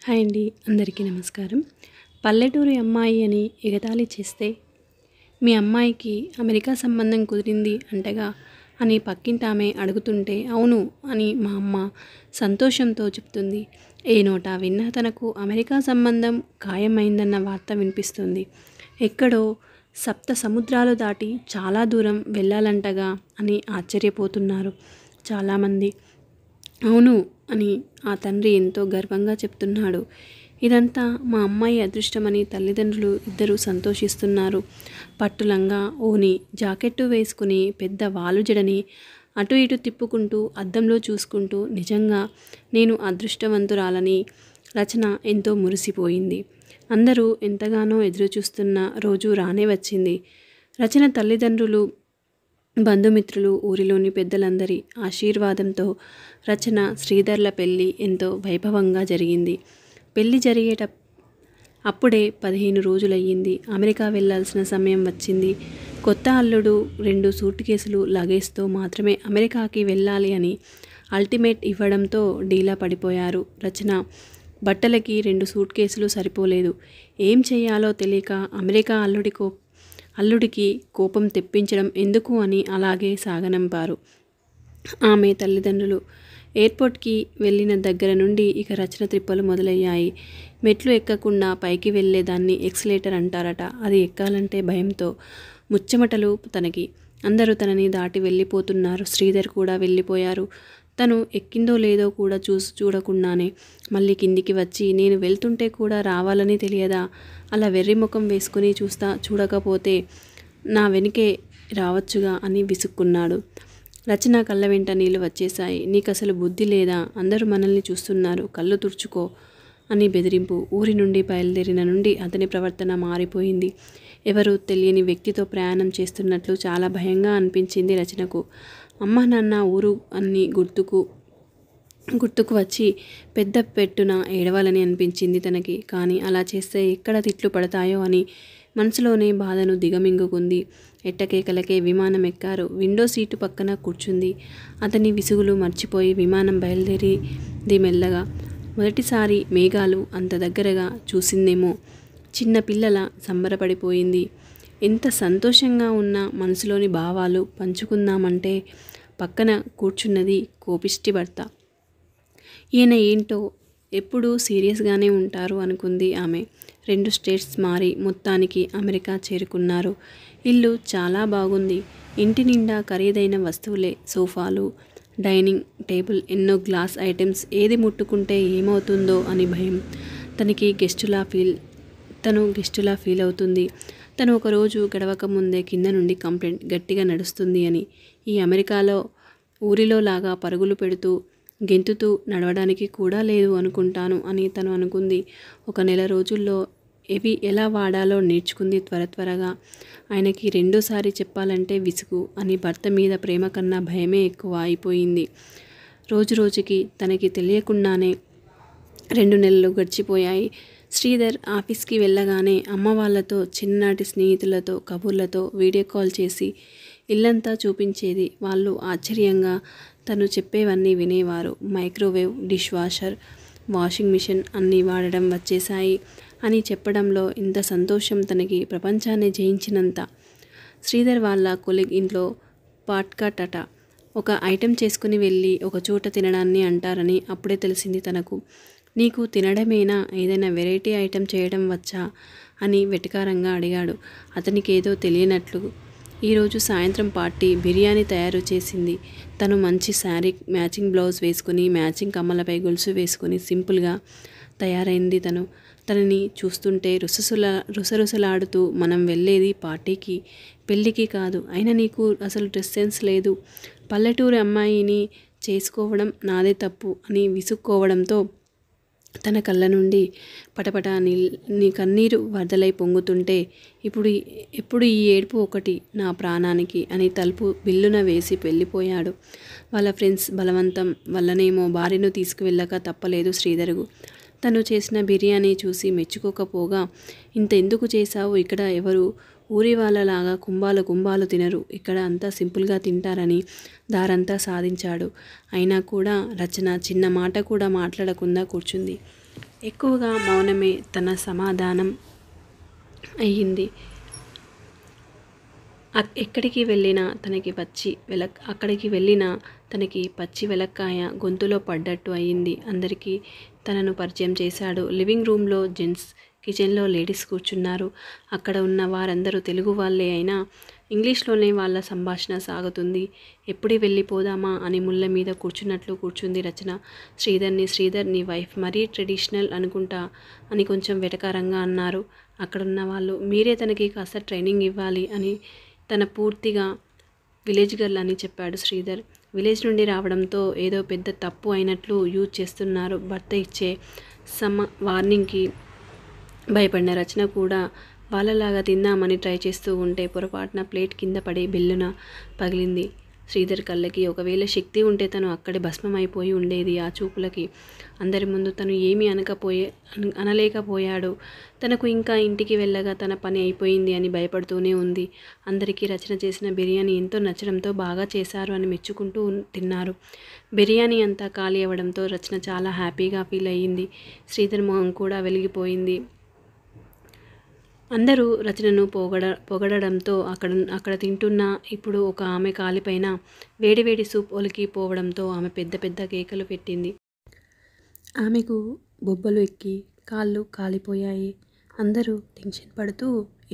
Hi అండి, అందరికీ నమస్కారం. పల్లెటూరి అమ్మాయి అని ఎగతాళి చేస్తే, మీ అమ్మాయికి అమెరికా సంబంధం కుదిరింది అంటగా అని పక్కింటామె అడుగుతుంటే, అవును అని మా అమ్మ సంతోషంతో చెప్తుంది. ఏ నోట విన్నా తనకు అమెరికా సంబంధం ఖాయమైందన్న వార్త వినిపిస్తుంది. ఎక్కడో సప్త సముద్రాలు దాటి చాలా దూరం వెళ్ళాలంటగా అని ఆశ్చర్యపోతున్నారు చాలామంది. అవును అని ఆ తండ్రి ఎంతో గర్వంగా చెప్తున్నాడు. ఇదంతా మా అమ్మాయి అదృష్టమని తల్లిదండ్రులు ఇద్దరూ సంతోషిస్తున్నారు. పట్టులంగా ఓని జాకెట్టు వేసుకుని పెద్ద వాలుజడని అటు ఇటు తిప్పుకుంటూ అద్దంలో చూసుకుంటూ నిజంగా నేను అదృష్టవంతురాలని రచన ఎంతో మురిసిపోయింది. అందరూ ఎంతగానో ఎదురుచూస్తున్న రోజు రానే వచ్చింది. రచన తల్లిదండ్రులు, బంధుమిత్రులు, ఊరిలోని పెద్దలందరి ఆశీర్వాదంతో రచన శ్రీధర్ల పెళ్ళి ఎంతో వైభవంగా జరిగింది. పెళ్ళి అప్పుడే 15 రోజులయ్యింది. అమెరికా వెళ్ళాల్సిన సమయం వచ్చింది. కొత్త అల్లుడు 2 సూట్ కేసులు లగేజ్తో మాత్రమే అమెరికాకి వెళ్ళాలి అని అల్టిమేట్ ఇవ్వడంతో డీలా పడిపోయారు. రచన బట్టలకి 2 సూట్ కేసులు సరిపోలేదు. ఏం చేయాలో తెలియక అమెరికా అల్లుడికి కోపం తెప్పించడం ఎందుకు అని అలాగే సాగనంపారు ఆమె తల్లిదండ్రులు. ఎయిర్పోర్ట్కి వెళ్ళిన దగ్గర నుండి ఇక రచన త్రిప్పలు మొదలయ్యాయి. మెట్లు ఎక్కకుండా పైకి వెళ్ళేదాన్ని ఎక్సలేటర్ అంటారట. అది ఎక్కాలంటే భయంతో ముచ్చెమటలు తనకి. అందరూ తనని దాటి వెళ్ళిపోతున్నారు. శ్రీధర్ కూడా వెళ్ళిపోయారు. తను ఎక్కిందో లేదో కూడా చూడకుండానే మళ్ళీ కిందికి వచ్చి, నేను వెళ్తుంటే కూడా రావాలని తెలియదా? అలా వెర్రిముఖం వేసుకుని చూడకపోతే నా వెనుకే రావచ్చుగా అని విసుక్కున్నాడు. రచన కళ్ళ వెంట నీళ్లు వచ్చేశాయి. నీకసలు బుద్ధి లేదా? అందరూ మనల్ని చూస్తున్నారు, కళ్ళు తుడుచుకో అని బెదిరింపు. ఊరి నుండి బయలుదేరిన నుండి అతని ప్రవర్తన మారిపోయింది. ఎవరూ తెలియని వ్యక్తితో ప్రయాణం చేస్తున్నట్లు చాలా భయంగా అనిపించింది రచనకు. అమ్మ నాన్న ఊరు అన్ని గుర్తుకు వచ్చి పెద్ద పెట్టున ఏడవాలని అనిపించింది తనకి. కానీ అలా చేస్తే ఎక్కడ తిట్లు పడతాయో అని మనసులోనే బాధను దిగమింగుకుంది. ఎట్టకేకలకే విమానం ఎక్కారు. విండో సీటు పక్కన కూర్చుంది. అతని విసుగులు మర్చిపోయి విమానం బయలుదేరింది మెల్లగా. మొదటిసారి మేఘాలు అంత దగ్గరగా చూసిందేమో. చిన్న పిల్లల సంబరపడిపోయింది. ఎంత సంతోషంగా ఉన్న మనసులోని భావాలు పంచుకుందామంటే పక్కన కూర్చున్నది కోపిష్టి భర్త. ఈయన ఏంటో ఎప్పుడూ సీరియస్గానే ఉంటారు అనుకుంది ఆమె. 2 స్టేట్స్ మారి మొత్తానికి అమెరికా చేరుకున్నారు. ఇల్లు చాలా బాగుంది. ఇంటి నిండా ఖరీదైన వస్తువులే. సోఫాలు, డైనింగ్ టేబుల్, ఎన్నో గ్లాస్ ఐటమ్స్. ఏది ముట్టుకుంటే ఏమవుతుందో అని భయం. తను గెస్టులా ఫీల్ అవుతుంది. తను ఒకరోజు గడవక ముందే కింద నుండి కంప్లైంట్ గట్టిగా నడుస్తుంది అని. ఈ అమెరికాలో ఊరిలో లాగా పరుగులు పెడుతూ గెంతుతూ నడవడానికి కూడా లేదు అనుకుంటాను అని తను అనుకుంది. 1 నెల రోజుల్లో ఇవి ఎలా వాడాలో నేర్చుకుంది త్వరగా. ఆయనకి రెండోసారి చెప్పాలంటే విసుగు అని భర్త మీద ప్రేమ కన్నా భయమే ఎక్కువ అయిపోయింది. రోజుకి తనకి తెలియకుండానే 2 నెలలు గడిచిపోయాయి. శ్రీధర్ ఆఫీస్కి వెళ్ళగానే అమ్మ వాళ్ళతో, చిన్ననాటి స్నేహితులతో కబుర్లతో వీడియో కాల్ చేసి ఇల్లంతా చూపించేది. వాళ్ళు ఆశ్చర్యంగా తను చెప్పేవన్నీ వినేవారు. Microwave, dish washer, washing machine అన్నీ వాడడం వచ్చేశాయి అని చెప్పడంలో ఇంత సంతోషం తనకి ప్రపంచాన్ని జయించినంత. శ్రీధర్ వాళ్ళ కొలీగ్ ఇంట్లో పాట్కాట్ అట. ఒక ఐటెం చేసుకుని వెళ్ళి ఒక చోట తినడాన్ని అంటారని అప్పుడే తెలిసింది తనకు. నీకు తినడమేనా, ఏదైనా వెరైటీ ఐటెం చేయడం వచ్చా అని వెటకారంగా అడిగాడు. అతనికేదో తెలియనట్లు. ఈరోజు సాయంత్రం పార్టీ బిర్యానీ తయారు చేసింది. తను మంచి శారీ, మ్యాచింగ్ బ్లౌజ్ వేసుకుని, మ్యాచింగ్ కమ్మలపై గొలుసు వేసుకుని సింపుల్గా తయారైంది. తనని చూస్తుంటే రుసరుసలాడుతూ, మనం వెళ్ళేది పార్టీకి, పెళ్ళికి కాదు. అయినా నీకు అసలు డ్రెస్ సెన్స్ లేదు. పల్లెటూరి అమ్మాయిని చేసుకోవడం నాదే తప్పు అని విసుక్కోవడంతో తన కళ్ళ నుండి పటపట నీ కన్నీరు వరదలై పొంగుతుంటే, ఎప్పుడు ఈ ఏడుపు ఒకటి నా ప్రాణానికి అని తలుపు బిల్లున వేసి వెళ్ళిపోయాడు. వాళ్ళ ఫ్రెండ్స్ బలవంతం వల్లనేమో భార్యను తీసుకువెళ్ళక తప్పలేదు శ్రీధర్కు. తను చేసిన బిర్యానీ చూసి మెచ్చుకోకపోగా, ఇంత ఎందుకు చేశావు? ఇక్కడ ఎవరు ఊరి వాళ్ళలాగా కుంభాలు తినరు. ఇక్కడ అంతా సింపుల్గా తింటారని దారంతా సాధించాడు. అయినా కూడా రచన చిన్న మాట కూడా మాట్లాడకుండా కూర్చుంది. ఎక్కువగా మౌనమే తన సమాధానం అయ్యింది. ఎక్కడికి వెళ్ళినా అక్కడికి వెళ్ళినా తనకి పచ్చి వెలక్కాయ గొంతులో పడ్డట్టు అయింది. అందరికీ తనను పరిచయం చేశాడు. లివింగ్ రూమ్లో జెంట్స్, కిచెన్లో లేడీస్ కూర్చున్నారు. అక్కడ ఉన్న వారందరూ తెలుగు వాళ్ళే అయినా ఇంగ్లీష్లోనే వాళ్ళ సంభాషణ సాగుతుంది. ఎప్పుడే వెళ్ళిపోదామా అని ముళ్ళ మీద కూర్చున్నట్లు కూర్చుంది రచన. శ్రీధర్ నీ వైఫ్ మరీ ట్రెడిషనల్ అనుకుంటా అని కొంచెం వెటకారంగా అన్నారు అక్కడున్న వాళ్ళు. మీరే తనకి కాస్త ట్రైనింగ్ ఇవ్వాలి అని తన పూర్తిగా విలేజ్ గర్ల్ అని చెప్పాడు శ్రీధర్. విలేజ్ నుండి రావడంతో ఏదో పెద్ద తప్పు అయినట్లు యూజ్ చేస్తున్నారు. భర్త ఇచ్చే వార్నింగ్కి భయపడిన రచన కూడా వాళ్ళలాగా తిందామని ట్రై చేస్తూ ఉంటే పొరపాటున ప్లేట్ కింద పడి బెల్లున పగిలింది శ్రీధర్ కళ్ళకి. ఒకవేళ శక్తి ఉంటే తను అక్కడే భస్మమైపోయి ఉండేది ఆ చూపులకి. అందరి ముందు తను ఏమీ అనలేకపోయాడు. తనకు ఇంకా ఇంటికి వెళ్ళగా తన పని అయిపోయింది అని భయపడుతూనే ఉంది. అందరికీ రచన చేసిన బిర్యానీ ఎంతో నచ్చడంతో బాగా చేశారు అని మెచ్చుకుంటూ తిన్నారు. బిర్యానీ అంతా ఖాళీ అవ్వడంతో రచన చాలా హ్యాపీగా ఫీల్ అయ్యింది. శ్రీధర్ మొహం కూడా వెలిగిపోయింది. అందరూ రచనను పొగడడంతో అక్కడ తింటున్న ఇప్పుడు ఒక ఆమె కాలిపైన వేడివేడి సూప్ ఒలికి పోవడంతో ఆమె పెద్ద పెద్ద కేకలు పెట్టింది. ఆమెకు బొబ్బలు ఎక్కి కాళ్ళు కాలిపోయాయి. అందరూ టెన్షన్ పడుతూ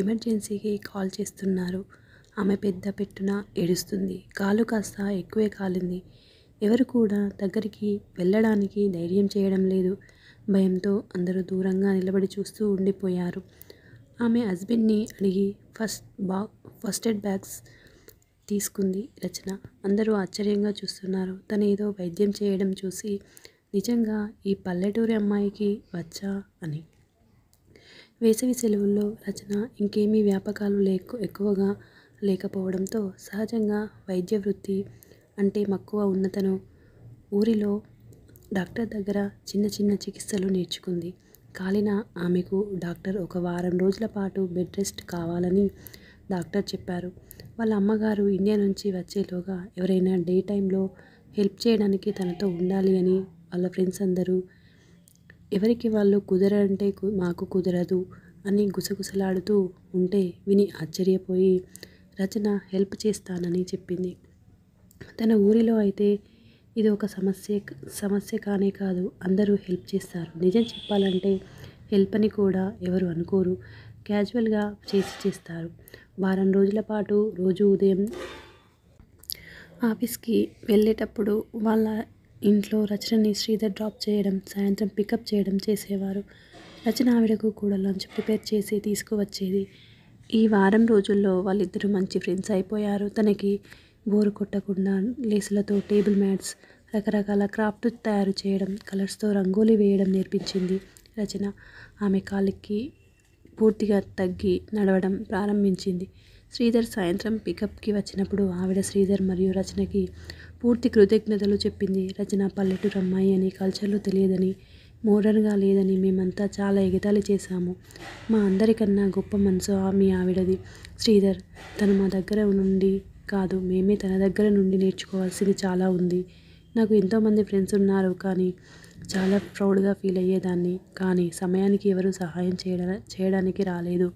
ఎమర్జెన్సీకి కాల్ చేస్తున్నారు. ఆమె పెద్ద పెట్టున ఏడుస్తుంది. కాలు కాస్త ఎక్కువే కాలింది. ఎవరు కూడా దగ్గరికి వెళ్ళడానికి ధైర్యం చేయడం లేదు. భయంతో అందరూ దూరంగా నిలబడి చూస్తూ ఉండిపోయారు. ఆమె హస్బెండ్ని అడిగి ఫస్ట్ ఎయిడ్ బ్యాగ్స్ తీసుకుంది రచన. అందరూ ఆశ్చర్యంగా చూస్తున్నారు. తను ఏదో వైద్యం చేయడం చూసి నిజంగా ఈ పల్లెటూరి అమ్మాయికి వచ్చా అని. వేసవి సెలవుల్లో రచన ఇంకేమీ వ్యాపకాలు ఎక్కువగా లేకపోవడంతో సహజంగా వైద్య వృత్తి అంటే మక్కువ ఉన్న తను ఊరిలో డాక్టర్ దగ్గర చిన్న చిన్న చికిత్సలు నేర్చుకుంది. కాలిన ఆమెకు డాక్టర్ ఒక వారం రోజుల పాటు బెడ్ రెస్ట్ కావాలని డాక్టర్ చెప్పారు. వాళ్ళ అమ్మగారు ఇండియా నుంచి వచ్చేలోగా ఎవరైనా డే టైంలో హెల్ప్ చేయడానికి తనతో ఉండాలి అని వాళ్ళ ఫ్రెండ్స్ అందరూ ఎవరికి వాళ్ళు కుదరంటే మాకు కుదరదు అని గుసగుసలాడుతూ ఉంటే విని ఆశ్చర్యపోయి రచన హెల్ప్ చేస్తానని చెప్పింది. తన ఊరిలో అయితే ఇది ఒక సమస్య కానే కాదు, అందరూ హెల్ప్ చేస్తారు. నిజం చెప్పాలంటే హెల్ప్ అని కూడా ఎవరు అనుకోరు, క్యాజువల్గా చేస్తారు. వారం రోజుల పాటు రోజు ఉదయం ఆఫీస్కి వెళ్ళేటప్పుడు వాళ్ళ ఇంట్లో రచనని శ్రీధర్ డ్రాప్ చేయడం, సాయంత్రం పికప్ చేయడం చేసేవారు. రచన ఆవిడకు కూడా లంచ్ ప్రిపేర్ చేసి తీసుకువచ్చేది. ఈ వారం రోజుల్లో వాళ్ళిద్దరూ మంచి ఫ్రెండ్స్ అయిపోయారు. తనకి బోరు కొట్టకుండా లేసులతో టేబుల్ మ్యాట్స్, రకరకాల క్రాఫ్ట్ తయారు చేయడం, కలర్స్తో రంగోలీ వేయడం నేర్పించింది రచన. ఆమె కాలికి పూర్తిగా తగ్గి నడవడం ప్రారంభించింది. శ్రీధర్ సాయంత్రం పికప్కి వచ్చినప్పుడు ఆవిడ శ్రీధర్ మరియు రచనకి పూర్తి కృతజ్ఞతలు చెప్పింది. రచన పల్లెటూరు అమ్మాయి అని, కల్చర్లు తెలియదని, మోడర్న్గా లేదని మేమంతా చాలా ఎగతాళి చేశాము. మా అందరికన్నా గొప్ప మనసు మీ ఆవిడది శ్రీధర్. తను మా దగ్గర నుండి కాదు, మేమే తన దగ్గర నుండి నేర్చుకోవాల్సింది చాలా ఉంది. నాకు ఎంతోమంది ఫ్రెండ్స్ ఉన్నారు, కానీ చాలా ప్రౌడ్గా ఫీల్ అయ్యేదాన్ని. కానీ సమయానికి ఎవరు సహాయం చేయడానికి రాలేదు.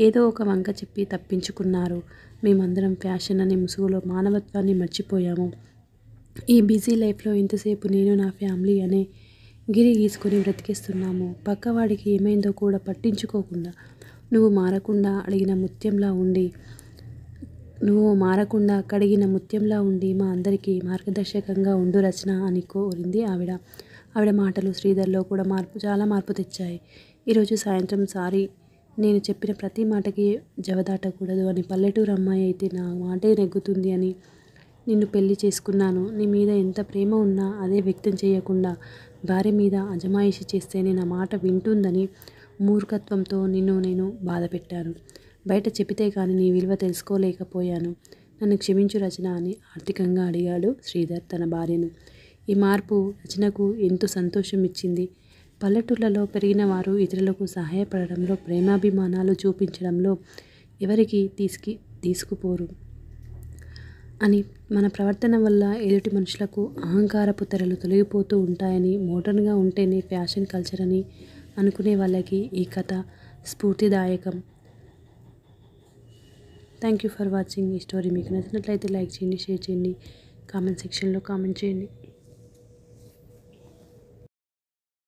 ఏదో ఒక వంక చెప్పి తప్పించుకున్నారు. మేమందరం ఫ్యాషన్ అనే ముసుగులో మానవత్వాన్ని మర్చిపోయాము. ఈ బిజీ లైఫ్లో ఎంతసేపు నేను నా ఫ్యామిలీ అనే గిరి గీసుకొని బ్రతికేస్తున్నాము. పక్కవాడికి ఏమైందో కూడా పట్టించుకోకుండా నువ్వు మారకుండా కడిగిన ముత్యంలా ఉండి మా అందరికీ మార్గదర్శకంగా ఉండు రచన అని కోరింది ఆవిడ. ఆవిడ మాటలు శ్రీధర్లో కూడా చాలా మార్పు తెచ్చాయి. ఈరోజు సాయంత్రం సారీ, నేను చెప్పిన ప్రతి మాటకి జవదాటకూడదు అని, పల్లెటూరు అమ్మాయి అయితే నా మాటే నెగ్గుతుంది అని నిన్ను పెళ్లి చేసుకున్నాను. నీ మీద ఎంత ప్రేమ ఉన్నా అదే వ్యక్తం చేయకుండా భార్య మీద అజమాయిషి చేస్తేనే నా మాట వింటుందని మూర్ఖత్వంతో నిన్ను నేను బాధ పెట్టాను. బయట చెబితే కానీ నీ విలువ తెలుసుకోలేకపోయాను. నన్ను క్షమించు రచన అని ఆర్థికంగా అడిగాడు శ్రీధర్ తన భార్యను. ఈ మార్పు రచనకు ఎంతో సంతోషం ఇచ్చింది. పల్లెటూళ్ళలో పెరిగిన వారు ఇతరులకు సహాయపడడంలో, ప్రేమాభిమానాలు చూపించడంలో ఎవరికి తీసుకుపోరు. అని మన ప్రవర్తన వల్ల ఎదుటి మనుషులకు అహంకారపు తెరలు తొలగిపోతూ ఉంటాయని, మోడర్న్గా ఉంటేనే ఫ్యాషన్ కల్చర్ అని అనుకునే వాళ్ళకి ఈ కథ స్ఫూర్తిదాయకం. Thank you for watching. ఈ స్టోరీ మీకు నచ్చినట్లయితే లైక్ చేయండి, షేర్ చేయండి, కామెంట్ సెక్షన్లో కామెంట్ చేయండి.